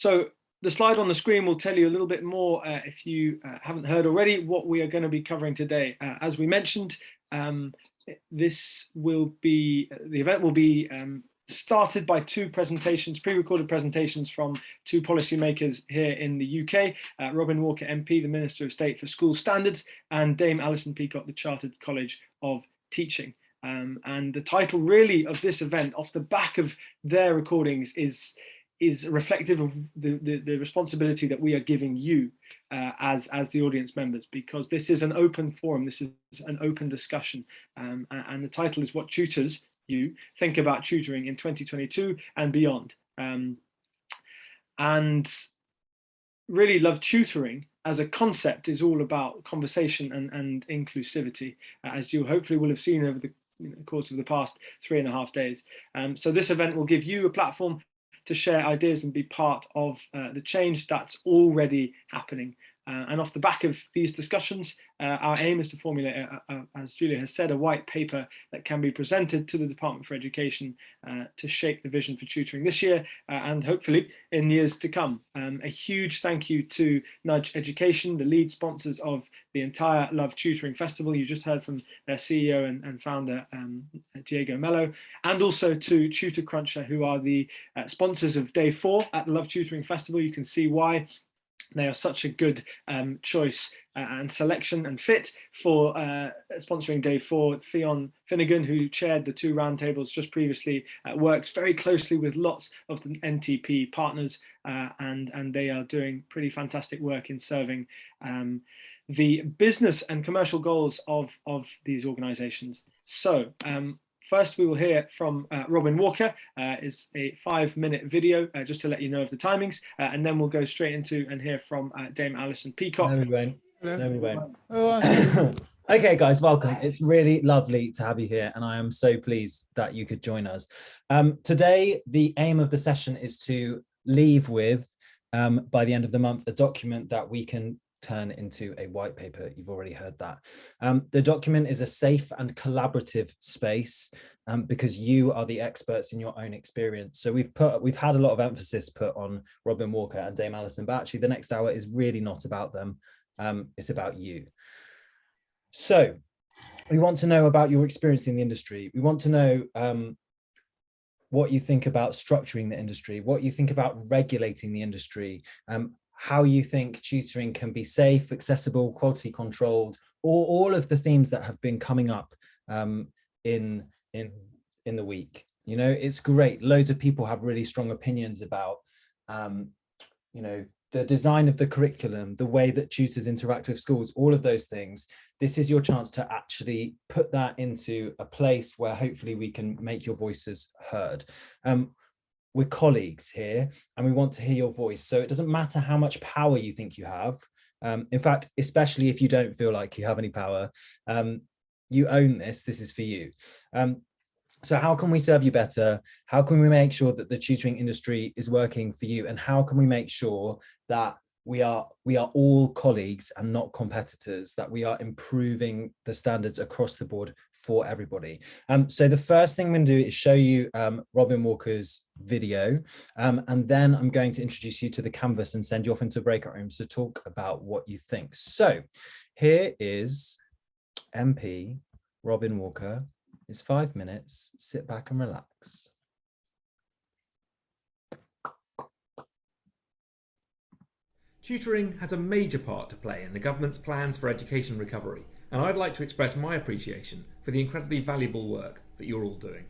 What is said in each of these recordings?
So the slide on the screen will tell you a little bit more, if you haven't heard already, what we are going to be covering today. As we mentioned, the event will be started by two presentations, pre-recorded presentations from two policymakers here in the UK, Robin Walker MP, the Minister of State for School Standards, and Dame Alison Peacock, the Chartered College of Teaching. And the title really of this event, off the back of their recordings, is reflective of the responsibility that we are giving you as the audience members, because this is an open forum, this is an open discussion, and the title is What Tutors You Think About Tutoring in 2022 and Beyond. And really, Love Tutoring as a concept is all about conversation and inclusivity, as you hopefully will have seen over the course of the past 3.5 days. So this event will give you a platform to share ideas and be part of the change that's already happening. And off the back of these discussions, our aim is to formulate, as Julia has said, a white paper that can be presented to the Department for Education to shape the vision for tutoring this year and hopefully in years to come. A huge thank you to Nudge Education, the lead sponsors of the entire Love Tutoring Festival. You just heard from their CEO and founder, Diego Mello, and also to Tutor Cruncher, who are the sponsors of Day 4 at the Love Tutoring Festival. You can see why they are such a good choice and selection and fit for sponsoring Day 4. Fionn Finnegan, who chaired the two roundtables just previously, works very closely with lots of the NTP partners, and they are doing pretty fantastic work in serving the business and commercial goals of these organisations. So first, we will hear from Robin Walker. Is a 5-minute video, just to let you know of the timings, and then we'll go straight into and hear from Dame Alison Peacock. No, we won't. No, we won't. Okay, guys, welcome. It's really lovely to have you here, and I am so pleased that you could join us. Today, the aim of the session is to leave with, by the end of the month, a document that we can turn into a white paper. You've already heard that. The document is a safe and collaborative space because you are the experts in your own experience. So we've had a lot of emphasis put on Robin Walker and Dame Alison, but actually the next hour is really not about them. It's about you. So we want to know about your experience in the industry. We want to know what you think about structuring the industry, what you think about regulating the industry, how you think tutoring can be safe, accessible, quality controlled, or all of the themes that have been coming up in the week. You know, it's great. Loads of people have really strong opinions about, you know, the design of the curriculum, the way that tutors interact with schools, all of those things. This is your chance to actually put that into a place where hopefully we can make your voices heard. We're colleagues here and we want to hear your voice. So it doesn't matter how much power you think you have. In fact, especially if you don't feel like you have any power, you own this. This is for you. So how can we serve you better? How can we make sure that the tutoring industry is working for you? And how can we make sure that we are all colleagues and not competitors, that we are improving the standards across the board for everybody? So the first thing I'm going to do is show you Robin Walker's video, and then I'm going to introduce you to the canvas and send you off into breakout rooms to talk about what you think. So here is MP Robin Walker. It's 5 minutes. Sit back and relax. Tutoring has a major part to play in the government's plans for education recovery, and I'd like to express my appreciation for the incredibly valuable work that you're all doing.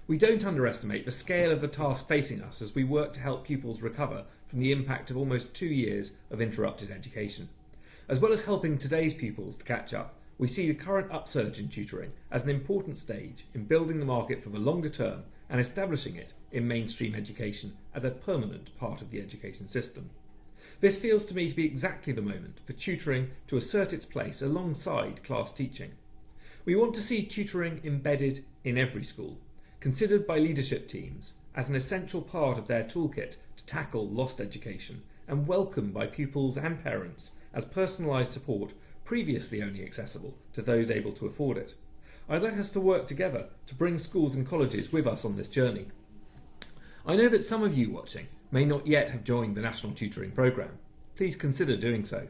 We don't underestimate the scale of the task facing us as we work to help pupils recover from the impact of almost 2 years of interrupted education. As well as helping today's pupils to catch up, we see the current upsurge in tutoring as an important stage in building the market for the longer term and establishing it in mainstream education as a permanent part of the education system. This feels to me to be exactly the moment for tutoring to assert its place alongside class teaching. We want to see tutoring embedded in every school, considered by leadership teams as an essential part of their toolkit to tackle lost education, and welcomed by pupils and parents as personalised support previously only accessible to those able to afford it. I'd like us to work together to bring schools and colleges with us on this journey. I know that some of you watching may not yet have joined the National Tutoring Programme, please consider doing so.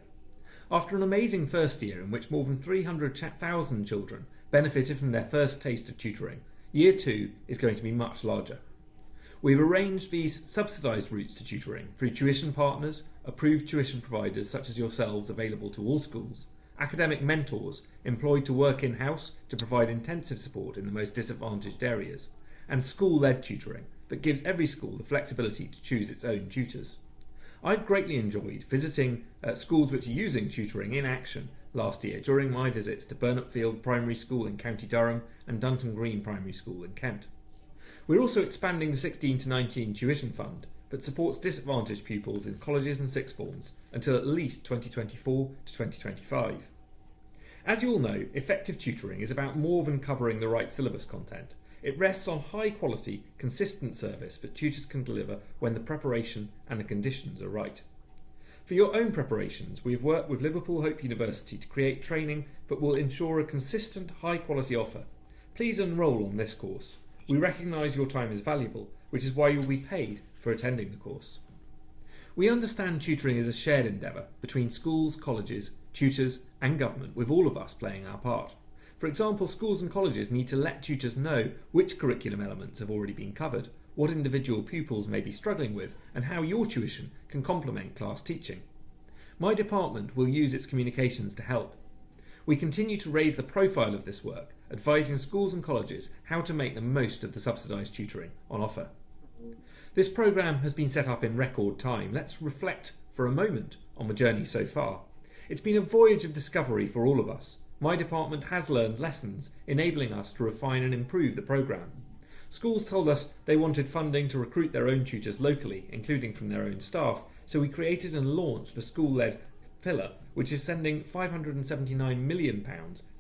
After an amazing first year in which more than 300,000 children benefited from their first taste of tutoring, Year 2 is going to be much larger. We've arranged these subsidised routes to tutoring through tuition partners, approved tuition providers such as yourselves available to all schools, academic mentors employed to work in-house to provide intensive support in the most disadvantaged areas, and school-led tutoring that gives every school the flexibility to choose its own tutors. I've greatly enjoyed visiting schools which are using tutoring in action last year during my visits to Burnopfield Primary School in County Durham and Dunton Green Primary School in Kent. We're also expanding the 16 to 19 tuition fund that supports disadvantaged pupils in colleges and sixth forms until at least 2024 to 2025. As you all know, effective tutoring is about more than covering the right syllabus content. It rests on high quality, consistent service that tutors can deliver when the preparation and the conditions are right. For your own preparations, we have worked with Liverpool Hope University to create training that will ensure a consistent, high quality offer. Please enrol on this course. We recognise your time is valuable, which is why you will be paid for attending the course. We understand tutoring is a shared endeavour between schools, colleges, tutors and government, with all of us playing our part. For example, schools and colleges need to let tutors know which curriculum elements have already been covered, what individual pupils may be struggling with, and how your tuition can complement class teaching. My department will use its communications to help. We continue to raise the profile of this work, advising schools and colleges how to make the most of the subsidised tutoring on offer. This programme has been set up in record time. Let's reflect for a moment on the journey so far. It's been a voyage of discovery for all of us. My department has learned lessons, enabling us to refine and improve the programme. Schools told us they wanted funding to recruit their own tutors locally, including from their own staff, so we created and launched the school-led pillar, which is sending £579 million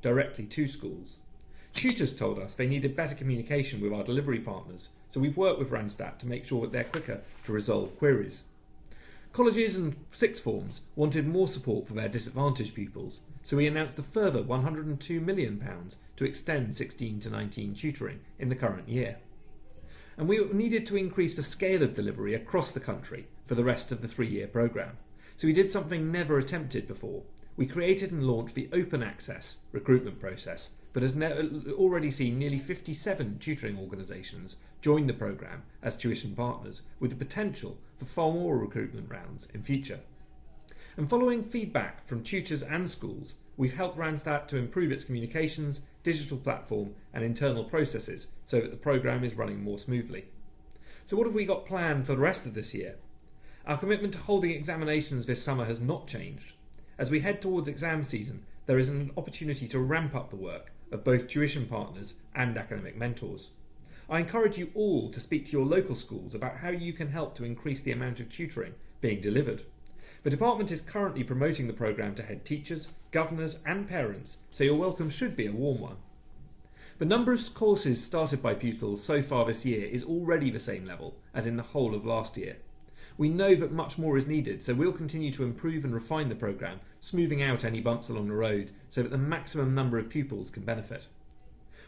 directly to schools. Tutors told us they needed better communication with our delivery partners, so we've worked with Randstad to make sure that they're quicker to resolve queries. Colleges and sixth forms wanted more support for their disadvantaged pupils, so we announced a further £102 million to extend 16 to 19 tutoring in the current year. And we needed to increase the scale of delivery across the country for the rest of the 3-year programme. So we did something never attempted before. We created and launched the open access recruitment process that has already seen nearly 57 tutoring organisations join the programme as tuition partners, with the potential for far more recruitment rounds in future. And following feedback from tutors and schools, we've helped Randstad to improve its communications, digital platform and internal processes so that the programme is running more smoothly. So what have we got planned for the rest of this year? Our commitment to holding examinations this summer has not changed. As we head towards exam season, there is an opportunity to ramp up the work of both tuition partners and academic mentors. I encourage you all to speak to your local schools about how you can help to increase the amount of tutoring being delivered. The department is currently promoting the programme to head teachers, governors and parents, so your welcome should be a warm one. The number of courses started by pupils so far this year is already the same level as in the whole of last year. We know that much more is needed, so we'll continue to improve and refine the programme, smoothing out any bumps along the road so that the maximum number of pupils can benefit.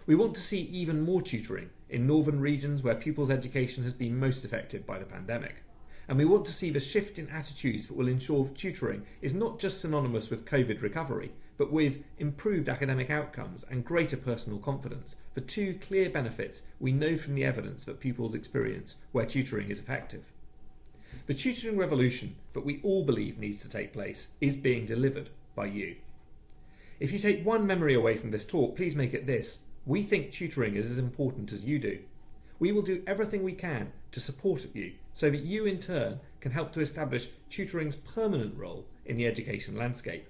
We want to see even more tutoring in northern regions where pupils' education has been most affected by the pandemic. And we want to see the shift in attitudes that will ensure tutoring is not just synonymous with COVID recovery, but with improved academic outcomes and greater personal confidence, the two clear benefits we know from the evidence that pupils experience where tutoring is effective. The tutoring revolution that we all believe needs to take place is being delivered by you. If you take one memory away from this talk, please make it this: we think tutoring is as important as you do. We will do everything we can to support you so that you in turn can help to establish tutoring's permanent role in the education landscape.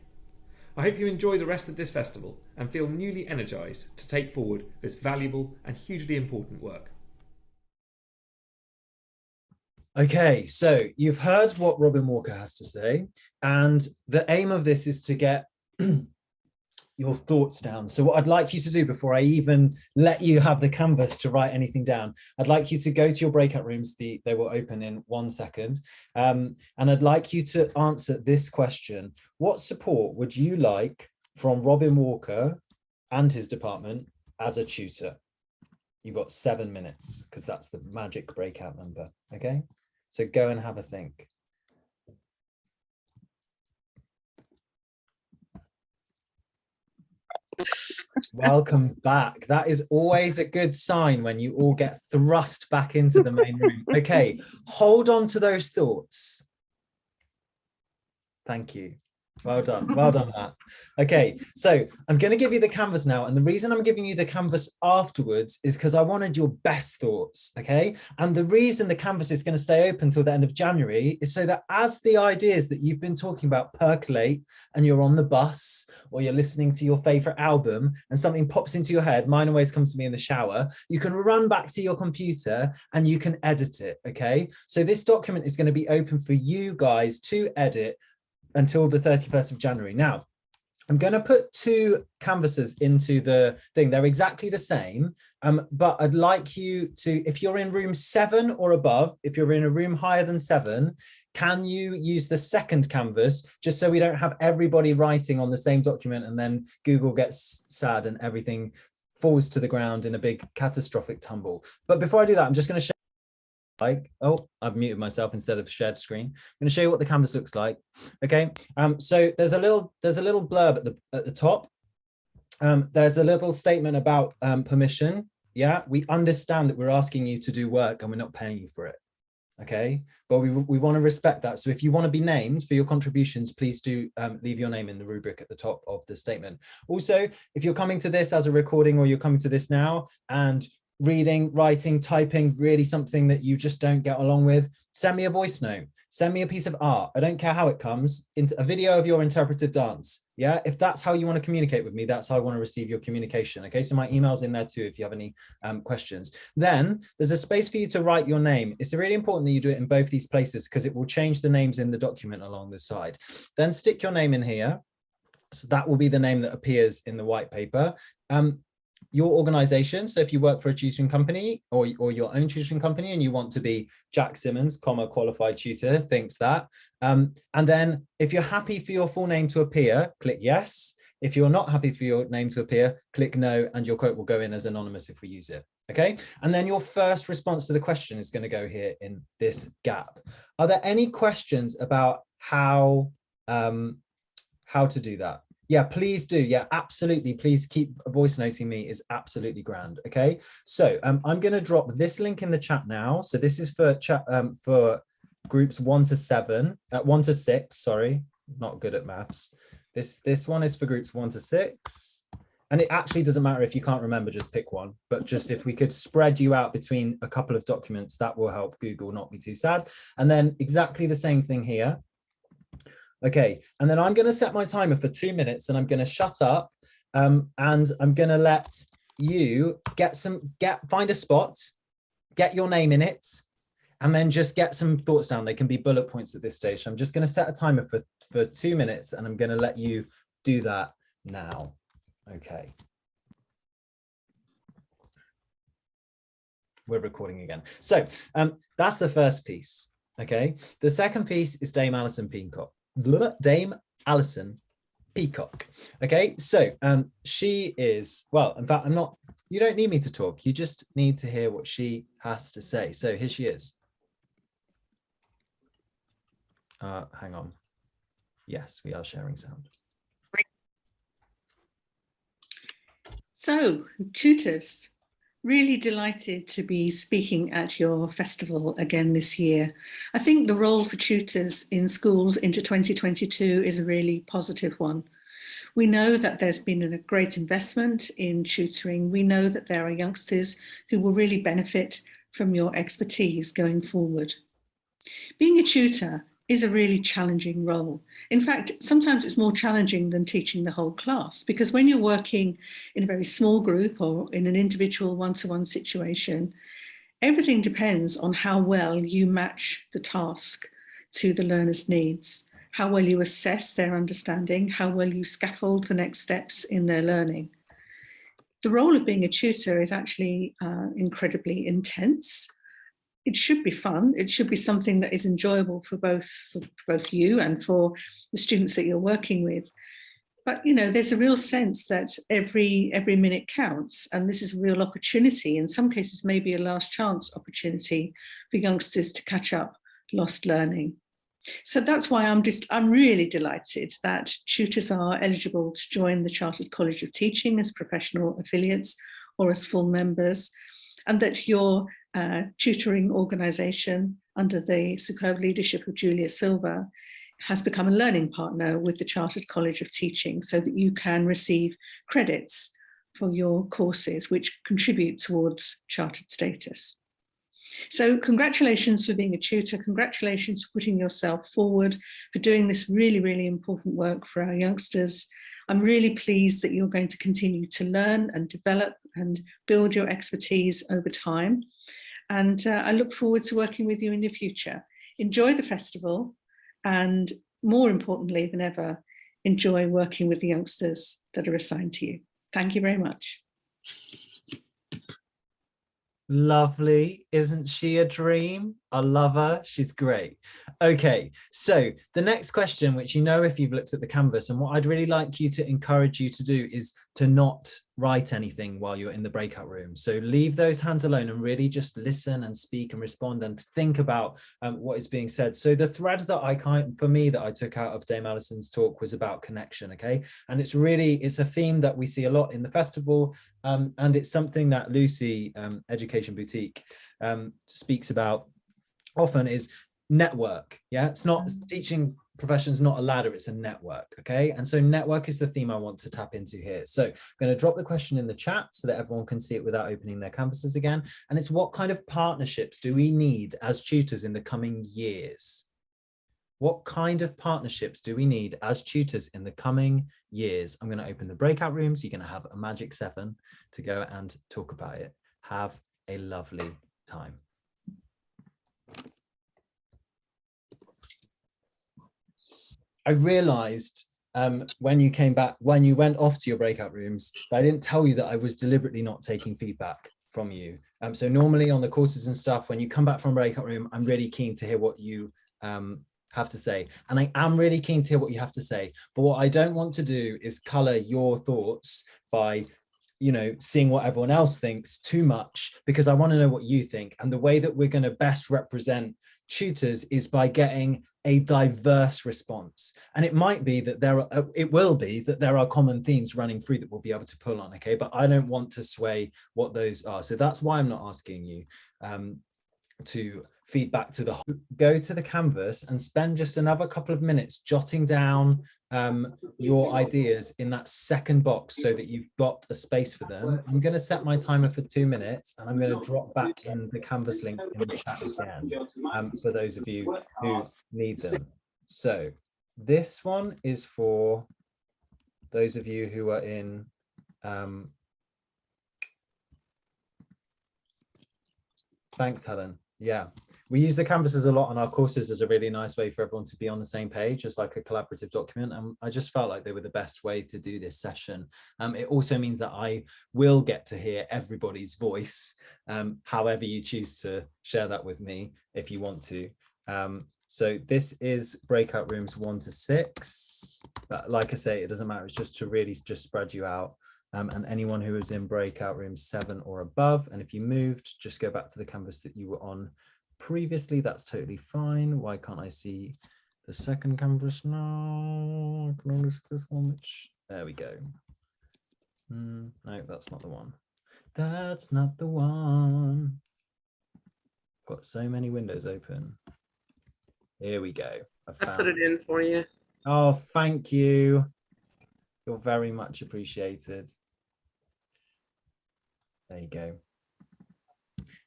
I hope you enjoy the rest of this festival and feel newly energised to take forward this valuable and hugely important work. Okay, so you've heard what Robin Walker has to say, and the aim of this is to get your thoughts down. So what I'd like you to do before I even let you have the canvas to write anything down, I'd like you to go to your breakout rooms. They will open in 1 second. And I'd like you to answer this question. What support would you like from Robin Walker and his department as a tutor? You've got 7 minutes because that's the magic breakout number, okay? So go and have a think. Welcome back. That is always a good sign when you all get thrust back into the main room. Okay, hold on to those thoughts. Thank you. Well done, Matt. Okay, so I'm going to give you the canvas now, and the reason I'm giving you the canvas afterwards is because I wanted your best thoughts, okay? And the reason the canvas is going to stay open till the end of January is so that as the ideas that you've been talking about percolate and you're on the bus or you're listening to your favorite album and something pops into your head, mine always comes to me in the shower, you can run back to your computer and you can edit it, okay? So this document is going to be open for you guys to edit until the 31st of January. Now, I'm going to put two canvases into the thing. They're exactly the same, but I'd like you to, if you're in room 7 or above, if you're in a room higher than 7, can you use the second canvas just so we don't have everybody writing on the same document and then Google gets sad and everything falls to the ground in a big catastrophic tumble. But before I do that, I'm just going to show I've muted myself instead of shared screen. I'm going to show you what the canvas looks like. Okay, so there's a little blurb at the top. There's a little statement about permission. Yeah, we understand that we're asking you to do work and we're not paying you for it. Okay, but we want to respect that. So if you want to be named for your contributions, please do leave your name in the rubric at the top of the statement. Also, if you're coming to this as a recording or you're coming to this now and reading, writing, typing, really something that you just don't get along with, send me a voice note, send me a piece of art. I don't care how it comes, into a video of your interpretive dance. Yeah, if that's how you want to communicate with me, that's how I want to receive your communication. Okay, so my email's in there too if you have any questions. Then there's a space for you to write your name. It's really important that you do it in both these places because it will change the names in the document along the side. Then stick your name in here. So that will be the name that appears in the white paper. Your organization, so if you work for a tutoring company or your own tutoring company and you want to be Jack Simmons, qualified tutor, thinks that. And then if you're happy for your full name to appear, click yes. If you're not happy for your name to appear, click no, and your quote will go in as anonymous if we use it. Okay, and then your first response to the question is going to go here in this gap. Are there any questions about how to do that? Yeah, please do. Yeah, absolutely. Please keep voice noting me, is absolutely grand. Okay, so I'm going to drop this link in the chat now. So this is for chat for groups 1 to 7, 1 to 6. Sorry, not good at maths. This one is for groups 1 to 6, and it actually doesn't matter if you can't remember. Just pick one. But just if we could spread you out between a couple of documents, that will help Google not be too sad. And then exactly the same thing here. Okay, and then I'm going to set my timer for 2 minutes and I'm going to shut up and I'm going to let you find a spot, get your name in it, and then just get some thoughts down. They can be bullet points at this stage. So I'm just going to set a timer for 2 minutes and I'm going to let you do that now. Okay. We're recording again. So that's the first piece. Okay, the second piece is Dame Alison Peacock. Dame Alison Peacock. Okay, so she is, well, in fact, you don't need me to talk, you just need to hear what she has to say. So here she is. Hang on. Yes, we are sharing sound. So, tutors, really delighted to be speaking at your festival again this year. I think the role for tutors in schools into 2022 is a really positive one. We know that there's been a great investment in tutoring. We know that there are youngsters who will really benefit from your expertise going forward. Being a tutor is a really challenging role. In fact, sometimes it's more challenging than teaching the whole class, because when you're working in a very small group or in an individual one-to-one situation, everything depends on how well you match the task to the learner's needs, how well you assess their understanding, how well you scaffold the next steps in their learning. The role of being a tutor is actually incredibly intense. It should be fun. It should be something that is enjoyable for both you and for the students that you're working with. But you know, there's a real sense that every minute counts, and this is a real opportunity. In some cases, maybe a last chance opportunity for youngsters to catch up lost learning. So that's why I'm really delighted that tutors are eligible to join the Chartered College of Teaching as professional affiliates or as full members, and that your tutoring organisation under the superb leadership of Julia Silver has become a learning partner with the Chartered College of Teaching so that you can receive credits for your courses which contribute towards chartered status. So congratulations for being a tutor, congratulations for putting yourself forward, for doing this really, really important work for our youngsters. I'm really pleased that you're going to continue to learn and develop and build your expertise over time. And I look forward to working with you in the future. Enjoy the festival, and more importantly than ever, enjoy working with the youngsters that are assigned to you. Thank you very much. Lovely. Isn't she a dream? I love her. She's great. Okay, so the next question, which you know if you've looked at the canvas, and what I'd really like you to encourage you to do is to not write anything while you're in the breakout room. So leave those hands alone and really just listen and speak and respond and think about what is being said. So the thread that for me that I took out of Dame Alison's talk was about connection, okay? And it's a theme that we see a lot in the festival, and it's something that Lucy, Education Boutique, speaks about often is network. Yeah, it's not teaching profession's not a ladder, it's a network. Okay, and so network is the theme I want to tap into here. So I'm going to drop the question in the chat so that everyone can see it without opening their canvases again. And it's, what kind of partnerships do we need as tutors in the coming years? What kind of partnerships do we need as tutors in the coming years? I'm going to open the breakout rooms. You're going to have a magic 7 to go and talk about it. Have a lovely time. I realized when you came back, when you went off to your breakout rooms, that I didn't tell you that I was deliberately not taking feedback from you. So normally on the courses and stuff, when you come back from a breakout room, I'm really keen to hear what you have to say. And I am really keen to hear what you have to say. But what I don't want to do is color your thoughts by, you know, seeing what everyone else thinks too much, because I want to know what you think. And the way that we're going to best represent tutors is by getting a diverse response. And it might be that it will be that there are common themes running through that we'll be able to pull on, okay? But I don't want to sway what those are. So that's why I'm not asking you to feedback to go to the canvas and spend just another couple of minutes jotting down your ideas in that second box so that you've got a space for them. I'm going to set my timer for 2 minutes, and I'm going to drop back in the canvas link in the chat again for those of you who need them. So this one is for those of you who are in thanks, Helen. Yeah, we use the canvases a lot on our courses as a really nice way for everyone to be on the same page, as like a collaborative document. And I just felt like they were the best way to do this session. It also means that I will get to hear everybody's voice, however you choose to share that with me, if you want to. So this is breakout rooms 1 to 6. But like I say, it doesn't matter. It's just to really just spread you out. And anyone who is in breakout room 7 or above, and if you moved, just go back to the canvas that you were on previously. That's totally fine. Why can't I see the second canvas now? I can only see this one, which, there we go. No, that's not the one. That's not the one. Got so many windows open. Here we go. I put it in for you. Oh, thank you. You're very much appreciated. There you go.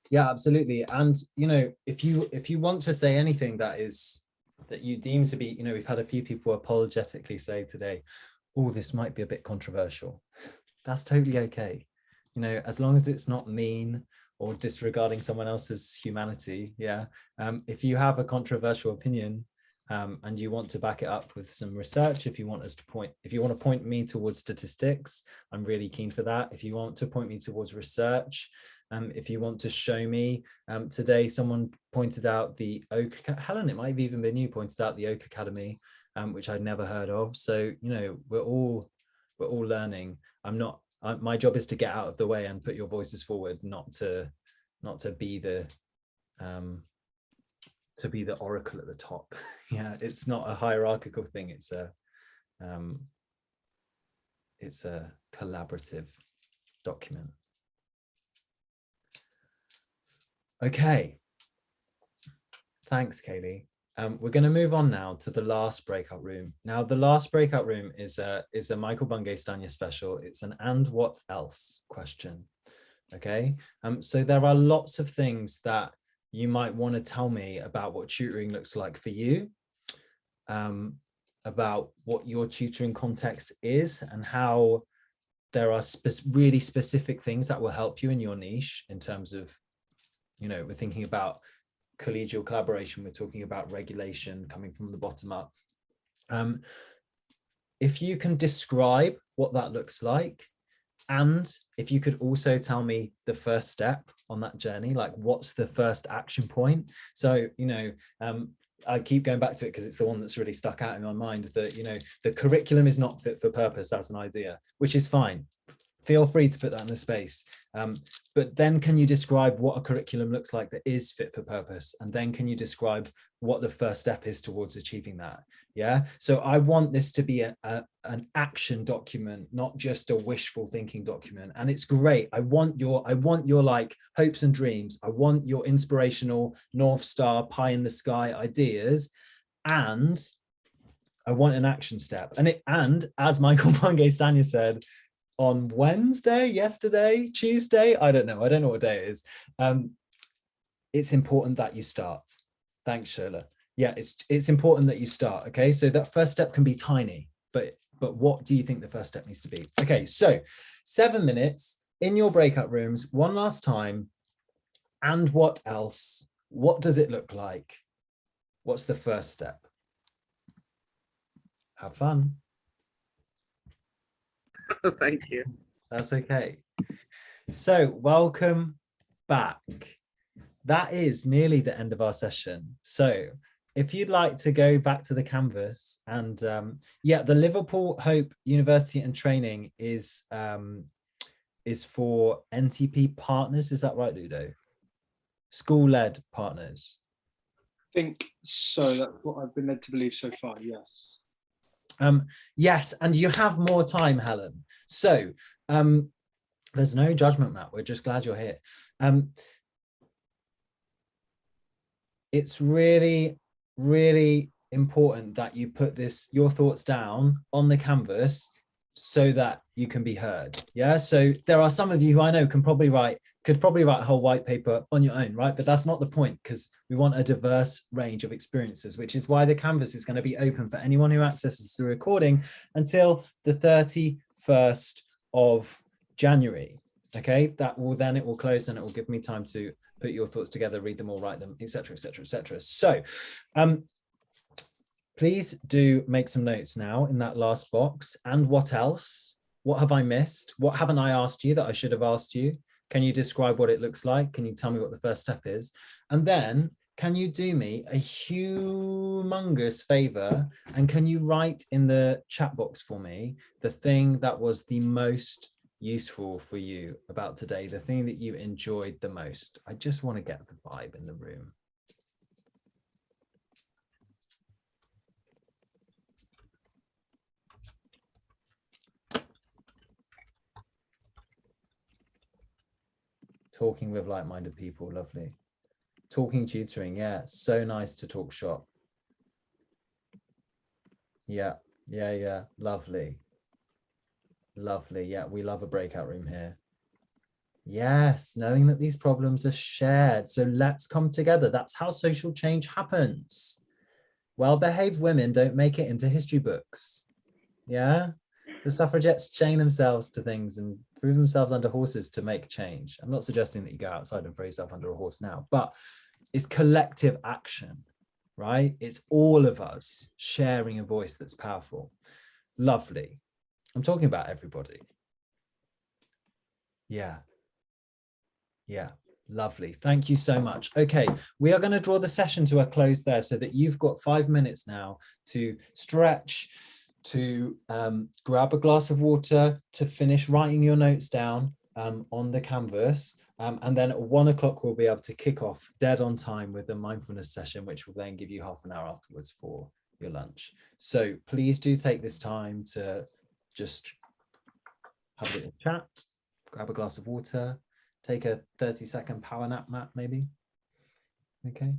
Yeah, absolutely. And you know, if you want to say anything that you deem to be, you know, we've had a few people apologetically say today, oh, this might be a bit controversial. That's totally okay. You know, as long as it's not mean or disregarding someone else's humanity. Yeah. If you have a controversial opinion, and you want to back it up with some research, if you want to point me towards statistics, I'm really keen for that. If you want to point me towards research, if you want to show me, today someone pointed out the Oak, Helen, it might have even been you, pointed out the Oak Academy, which I'd never heard of. So, you know, we're all learning. My job is to get out of the way and put your voices forward, not to be the to be the oracle at the top. Yeah, it's not a hierarchical thing. It's a collaborative document. Okay. Thanks, Kaylee. We're going to move on now to the last breakout room. Now, the last breakout room is a Michael Bungay-Stanier special. It's an "and what else" question. Okay. So there are lots of things that you might want to tell me about what tutoring looks like for you, about what your tutoring context is, and how there are really specific things that will help you in your niche in terms of, you know, we're thinking about collegial collaboration, we're talking about regulation coming from the bottom up. If you can describe what that looks like, and if you could also tell me the first step on that journey, like what's the first action point? So, you know, I keep going back to it because it's the one that's really stuck out in my mind, that, you know, the curriculum is not fit for purpose as an idea, which is fine. Feel free to put that in the space. But then can you describe what a curriculum looks like that is fit for purpose? And then can you describe what the first step is towards achieving that? Yeah. So I want this to be an action document, not just a wishful thinking document. And it's great. I want your like hopes and dreams. I want your inspirational North Star pie in the sky ideas. And I want an action step. And as Michael Bungay-Stanier said, on Wednesday, yesterday, Tuesday, I don't know what day it is. It's important that you start. Thanks, Shola. Yeah, it's important that you start. Okay, so that first step can be tiny, but what do you think the first step needs to be? Okay, so 7 minutes in your breakout rooms, one last time. And what else? What does it look like? What's the first step? Have fun. Thank you. That's okay. So welcome back. That is nearly the end of our session. So if you'd like to go back to the canvas, and yeah, the Liverpool Hope University and Training is for NTP partners. Is that right, Ludo? School-led partners. I think so. That's what I've been led to believe so far. Yes. Yes, and you have more time, Helen. So there's no judgment, Matt. We're just glad you're here. It's really, really important that you put your thoughts down on the canvas so that you can be heard. Yeah. So there are some of you who I know could probably write a whole white paper on your own, right? But that's not the point, because we want a diverse range of experiences, which is why the canvas is going to be open for anyone who accesses the recording until the 31st of January. Okay, it will close, and it will give me time to put your thoughts together, read them all, write them, etc., etc., etc. So please do make some notes now in that last box. And what else? What have I missed? What haven't I asked you that I should have asked you? Can you describe what it looks like? Can you tell me what the first step is? And then can you do me a humongous favor? And can you write in the chat box for me the thing that was the most useful for you about today, the thing that you enjoyed the most? I just want to get the vibe in the room. Talking with like-minded people, lovely. Talking tutoring, yeah, so nice to talk shop. Yeah, lovely. Lovely, yeah, we love a breakout room here. Yes, knowing that these problems are shared, so let's come together. That's how social change happens. Well-behaved women don't make it into history books. Yeah, the suffragettes chain themselves to things and threw themselves under horses to make change. I'm not suggesting that you go outside and throw yourself under a horse now, but it's collective action, right? It's all of us sharing a voice that's powerful. Lovely. I'm talking about everybody. Yeah, lovely. Thank you so much. Okay, we are going to draw the session to a close there so that you've got 5 minutes now to stretch, to grab a glass of water, to finish writing your notes down. on the canvas, and then at 1 o'clock we'll be able to kick off dead on time with the mindfulness session, which will then give you half an hour afterwards for your lunch. So please do take this time to just have a little chat, grab a glass of water, take a 30-second power nap, Matt, maybe. Okay.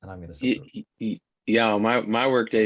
And I'm going to Yeah, my work days